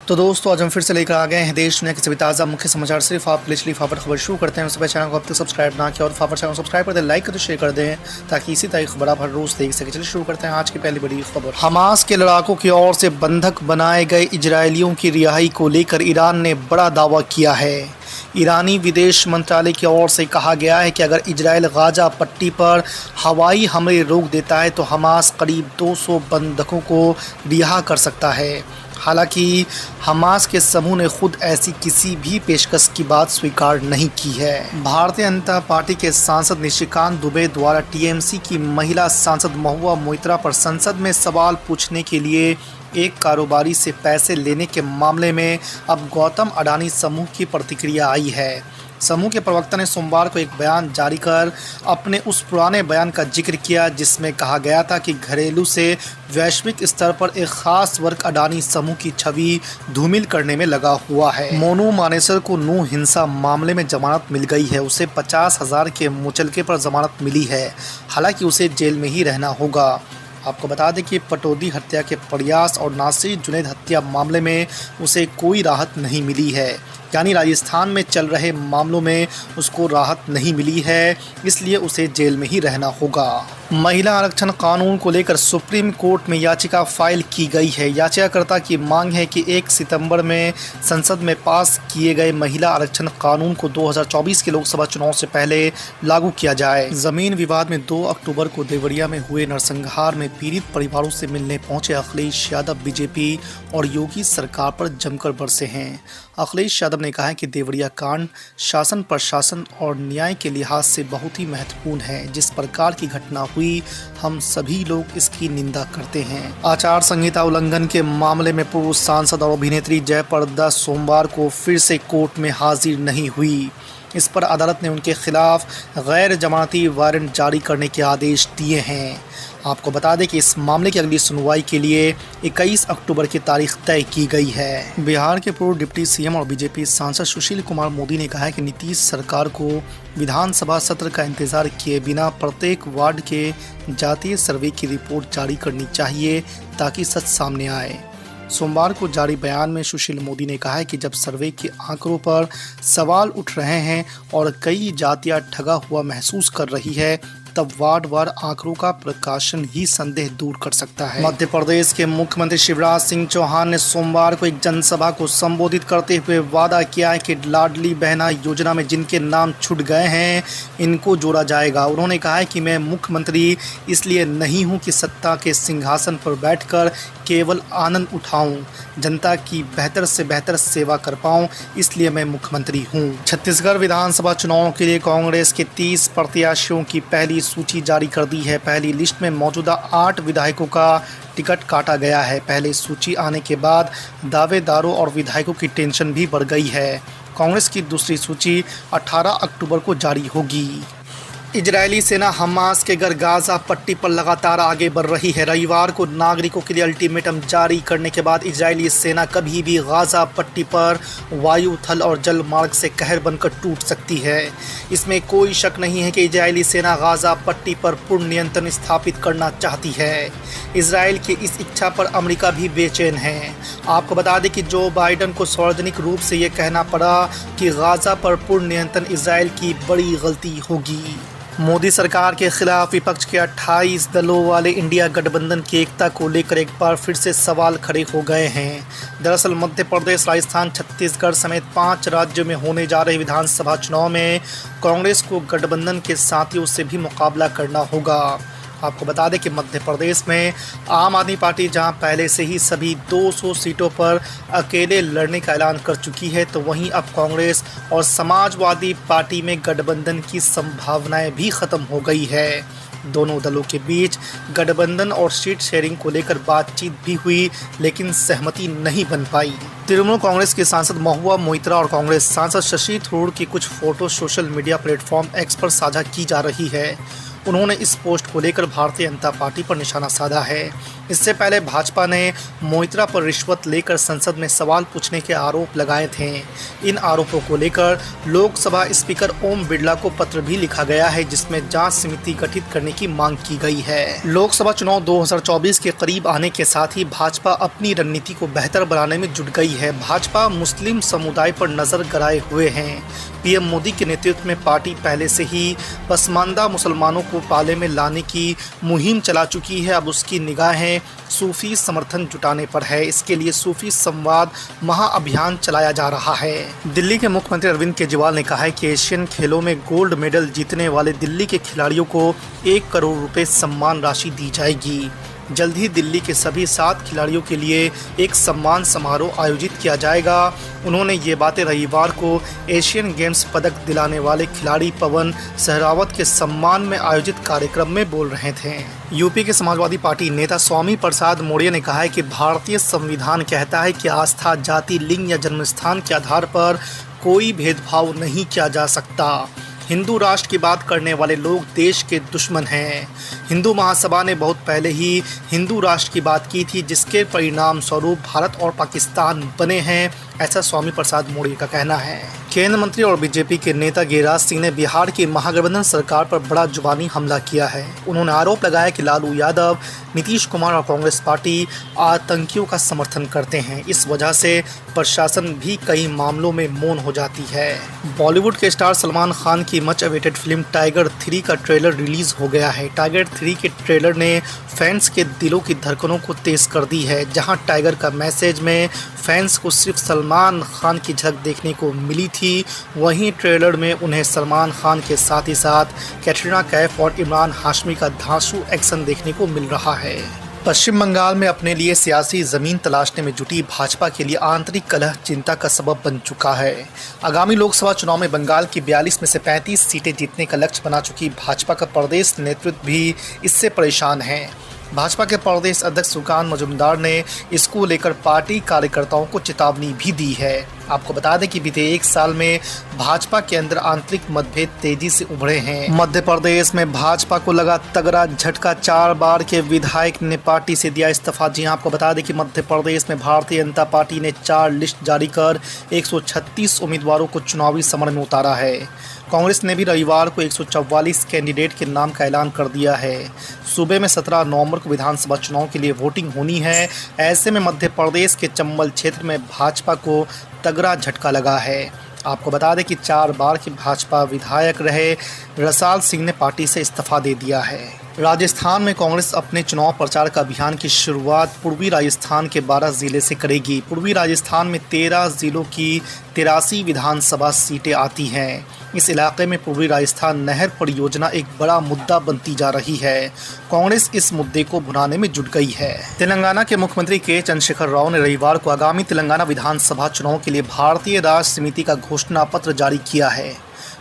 तो दोस्तों आज हम फिर से लेकर आ गए हैं देश दुनिया के सभी ताज़ा मुख्य समाचार। सिर्फ आप लिए फाफर खबर शुरू करते हैं। उससे चैनल को अब तक सब्सक्राइब ना किया और फाफर चैनल को सब्सक्राइब कर दें, लाइक कर दें, शेयर कर दें ताकि इसी तरह खबर आप हर रोज देख सकें। चलिए शुरू करते हैं आज की पहली बड़ी खबर। हमास के लड़ाकों की ओर से बंधक बनाए गए इजरायलियों की रिहाई को लेकर ईरान ने बड़ा दावा किया है। ईरानी विदेश मंत्रालय की ओर से कहा गया है कि अगर इजराइल गाजा पट्टी पर हवाई हमले रोक देता है तो हमास करीब 200 बंधकों को रिहा कर सकता है। हालांकि हमास के समूह ने खुद ऐसी किसी भी पेशकश की बात स्वीकार नहीं की है। भारतीय जनता पार्टी के सांसद निशिकांत दुबे द्वारा टीएमसी की महिला सांसद महुआ मोइत्रा पर संसद में सवाल पूछने के लिए एक कारोबारी से पैसे लेने के मामले में अब गौतम अडानी समूह की प्रतिक्रिया आई है। समूह के प्रवक्ता ने सोमवार को एक बयान जारी कर अपने उस पुराने बयान का जिक्र किया जिसमें कहा गया था कि घरेलू से वैश्विक स्तर पर एक खास वर्ग अडानी समूह की छवि धूमिल करने में लगा हुआ है। मोनू मानेसर को नू हिंसा मामले में जमानत मिल गई है। उसे 50,000 के मुचलके पर जमानत मिली है। हालांकि उसे जेल में ही रहना होगा। आपको बता दें कि पटौदी हत्या के प्रयास और नासिर जुनैद हत्या मामले में उसे कोई राहत नहीं मिली है, यानी राजस्थान में चल रहे मामलों में उसको राहत नहीं मिली है, इसलिए उसे जेल में ही रहना होगा। महिला आरक्षण कानून को लेकर सुप्रीम कोर्ट में याचिका फाइल की गई है। याचिकाकर्ता की मांग है कि 1 सितंबर में संसद में पास किए गए महिला आरक्षण कानून को 2024 के लोकसभा चुनाव से पहले लागू किया जाए। जमीन विवाद में 2 अक्टूबर को देवरिया में हुए नरसंहार में पीड़ित परिवारों से मिलने पहुंचे अखिलेश यादव बीजेपी और योगी सरकार पर जमकर बरसे हैं। अखिलेश यादव ने कहा है कि देवरिया कांड शासन प्रशासन और न्याय के लिहाज से बहुत ही महत्वपूर्ण है। जिस प्रकार की घटना हुई हम सभी लोग इसकी निंदा करते हैं। आचार संहिता उल्लंघन के मामले में पूर्व सांसद और अभिनेत्री जयप्रदा सोमवार को फिर से कोर्ट में हाजिर नहीं हुई। इस पर अदालत ने उनके खिलाफ गैर जमानती वारंट जारी करने के आदेश दिए हैं। आपको बता दें कि इस मामले की अगली सुनवाई के लिए 21 अक्टूबर की तारीख तय की गई है। बिहार के पूर्व डिप्टी सीएम और बीजेपी सांसद सुशील कुमार मोदी ने कहा है कि नीतीश सरकार को विधानसभा सत्र का इंतजार किए बिना प्रत्येक वार्ड के जातीय सर्वे की रिपोर्ट जारी करनी चाहिए ताकि सच सामने आए। सोमवार को जारी बयान में सुशील मोदी ने कहा है कि जब सर्वे के आंकड़ों पर सवाल उठ रहे हैं और कई जातियां ठगा हुआ महसूस कर रही है तब वार्डवार आंकड़ों का प्रकाशन ही संदेह दूर कर सकता है। मध्य प्रदेश के मुख्यमंत्री शिवराज सिंह चौहान ने सोमवार को एक जनसभा को संबोधित करते हुए वादा किया है कि लाडली बहना योजना में जिनके नाम छूट गए हैं इनको जोड़ा जाएगा। उन्होंने कहा है कि मैं मुख्यमंत्री इसलिए नहीं हूं कि सत्ता के सिंहासन पर बैठकर केवल आनंद उठाऊं, जनता की बेहतर से बेहतर सेवा कर पाऊं, इसलिए मैं मुख्यमंत्री हूं। छत्तीसगढ़ विधानसभा चुनाव के लिए कांग्रेस के 30 प्रत्याशियों की पहली सूची जारी कर दी है। पहली लिस्ट में मौजूदा 8 विधायकों का टिकट काटा गया है। पहले सूची आने के बाद दावेदारों और विधायकों की टेंशन भी बढ़ गई है। कांग्रेस की दूसरी सूची 18 अक्टूबर को जारी होगी। इजरायली सेना हमास के घर गाजा पट्टी पर लगातार आगे बढ़ रही है। रविवार को नागरिकों के लिए अल्टीमेटम जारी करने के बाद इजरायली सेना कभी भी गाजा पट्टी पर वायु, थल और जल मार्ग से कहर बनकर टूट सकती है। इसमें कोई शक नहीं है कि इजरायली सेना गाजा पट्टी पर पूर्ण नियंत्रण स्थापित करना चाहती है। इजराइल की इस इच्छा पर अमेरिका भी बेचैन है। आपको बता दें कि जो बाइडन को सार्वजनिक रूप से ये कहना पड़ा कि गाजा पर पूर्ण नियंत्रण इजराइल की बड़ी गलती होगी। मोदी सरकार के खिलाफ विपक्ष के 28 दलों वाले इंडिया गठबंधन की एकता को लेकर एक बार फिर से सवाल खड़े हो गए हैं। दरअसल मध्य प्रदेश, राजस्थान, छत्तीसगढ़ समेत 5 राज्यों में होने जा रहे विधानसभा चुनाव में कांग्रेस को गठबंधन के साथियों से भी मुकाबला करना होगा। आपको बता दें कि मध्य प्रदेश में आम आदमी पार्टी जहां पहले से ही सभी 200 सीटों पर अकेले लड़ने का ऐलान कर चुकी है, तो वहीं अब कांग्रेस और समाजवादी पार्टी में गठबंधन की संभावनाएं भी खत्म हो गई है। दोनों दलों के बीच गठबंधन और सीट शेयरिंग को लेकर बातचीत भी हुई, लेकिन सहमति नहीं बन पाई। तृणमूल कांग्रेस के सांसद महुआ मोइत्रा और कांग्रेस सांसद शशि थरूर की कुछ photo social media platform x पर साझा की जा रही है। उन्होंने इस पोस्ट को लेकर भारतीय जनता पार्टी पर निशाना साधा है। इससे पहले भाजपा ने मोइत्रा पर रिश्वत लेकर संसद में सवाल पूछने के आरोप लगाए थे। इन आरोपों को लेकर लोकसभा स्पीकर ओम बिरला को पत्र भी लिखा गया है, जिसमें जांच समिति गठित करने की मांग की गई है। लोकसभा चुनाव 2024 के करीब आने के साथ ही भाजपा अपनी रणनीति को बेहतर बनाने में जुट गई है। भाजपा मुस्लिम समुदाय पर नजर गड़ाए हुए हैं। पीएम मोदी के नेतृत्व में पार्टी पहले से ही पसमानदा मुसलमानों को पाले में लाने की मुहिम चला चुकी है। अब उसकी निगाहें सूफी समर्थन जुटाने पर है। इसके लिए सूफी संवाद महाअभियान चलाया जा रहा है। दिल्ली के मुख्यमंत्री अरविंद केजरीवाल ने कहा है कि एशियन खेलों में गोल्ड मेडल जीतने वाले दिल्ली के खिलाड़ियों को 1 करोड़ रुपए सम्मान राशि दी जाएगी। जल्द ही दिल्ली के सभी 7 खिलाड़ियों के लिए एक सम्मान समारोह आयोजित किया जाएगा। उन्होंने ये बातें रविवार को एशियन गेम्स पदक दिलाने वाले खिलाड़ी पवन सहरावत के सम्मान में आयोजित कार्यक्रम में बोल रहे थे। यूपी के समाजवादी पार्टी नेता स्वामी प्रसाद मौर्य ने कहा है कि भारतीय संविधान कहता है कि आस्था, जाति, लिंग या जन्मस्थान के आधार पर कोई भेदभाव नहीं किया जा सकता। हिंदू राष्ट्र की बात करने वाले लोग देश के दुश्मन हैं। हिंदू महासभा ने बहुत पहले ही हिंदू राष्ट्र की बात की थी, जिसके परिणाम स्वरूप भारत और पाकिस्तान बने हैं, ऐसा स्वामी प्रसाद मौर्य का कहना है। केंद्र मंत्री और बीजेपी के नेता गिरिराज सिंह ने बिहार की महागठबंधन सरकार पर बड़ा जुबानी हमला किया है। उन्होंने आरोप लगाया कि लालू यादव, नीतीश कुमार और कांग्रेस पार्टी आतंकियों का समर्थन करते हैं। इस वजह से प्रशासन भी कई मामलों में मौन हो जाती है। बॉलीवुड के स्टार सलमान खान की मच अवेटेड फिल्म टाइगर 3 का ट्रेलर रिलीज हो गया है। टाइगर 3 के ट्रेलर ने फैंस के दिलों की धड़कनों को तेज कर दी है। जहां टाइगर का मैसेज में फैंस को सिर्फ सलमान खान की झलक देखने को मिली थी, वहीं ट्रेलर में उन्हें सलमान खान के साथ ही साथ कैटरीना कैफ और इमरान हाशमी का धांसू एक्शन देखने को मिल रहा है। पश्चिम बंगाल में अपने लिए सियासी जमीन तलाशने में जुटी भाजपा के लिए आंतरिक कलह चिंता का सबब बन चुका है। आगामी लोकसभा चुनाव में बंगाल की 42 में से 35 सीटें जीतने का लक्ष्य बना चुकी भाजपा का प्रदेश नेतृत्व भी इससे परेशान है। भाजपा के प्रदेश अध्यक्ष सुकांत मजूमदार ने इसको लेकर पार्टी कार्यकर्ताओं को चेतावनी भी दी है। आपको बता दें कि बीते 1 साल में भाजपा के अंदर आंतरिक मतभेद तेजी से उभरे हैं। मध्य प्रदेश में भाजपा को लगा तगड़ा झटका, 4 बार के विधायक ने पार्टी से दिया इस्तीफा। जी आपको बता दें कि मध्य प्रदेश में भारतीय जनता पार्टी ने 4 लिस्ट जारी कर 136 उम्मीदवारों को चुनावी समर में उतारा है। कांग्रेस ने भी रविवार को 144 कैंडिडेट के नाम का ऐलान कर दिया है। सूबे में 17 नवंबर को विधानसभा चुनाव के लिए वोटिंग होनी है। ऐसे में मध्य प्रदेश के चंबल क्षेत्र में भाजपा को तगड़ा झटका लगा है। आपको बता दें कि 4 बार के भाजपा विधायक रहे रसाल सिंह ने पार्टी से इस्तीफा दे दिया है। राजस्थान में कांग्रेस अपने चुनाव प्रचार का अभियान की शुरुआत पूर्वी राजस्थान के 12 जिले से करेगी। पूर्वी राजस्थान में 13 जिलों की 83 विधानसभा सीटें आती हैं। इस इलाके में पूर्वी राजस्थान नहर परियोजना एक बड़ा मुद्दा बनती जा रही है। कांग्रेस इस मुद्दे को भुनाने में जुट गई है। तेलंगाना के मुख्यमंत्री के चंद्रशेखर राव ने रविवार को आगामी तेलंगाना विधानसभा चुनाव के लिए भारतीय राष्ट्र समिति का घोषणा पत्र जारी किया है।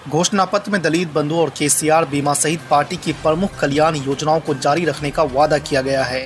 घोषणा पत्र में दलित बंधु और केसीआर बीमा सहित पार्टी की प्रमुख कल्याण योजनाओं को जारी रखने का वादा किया गया है।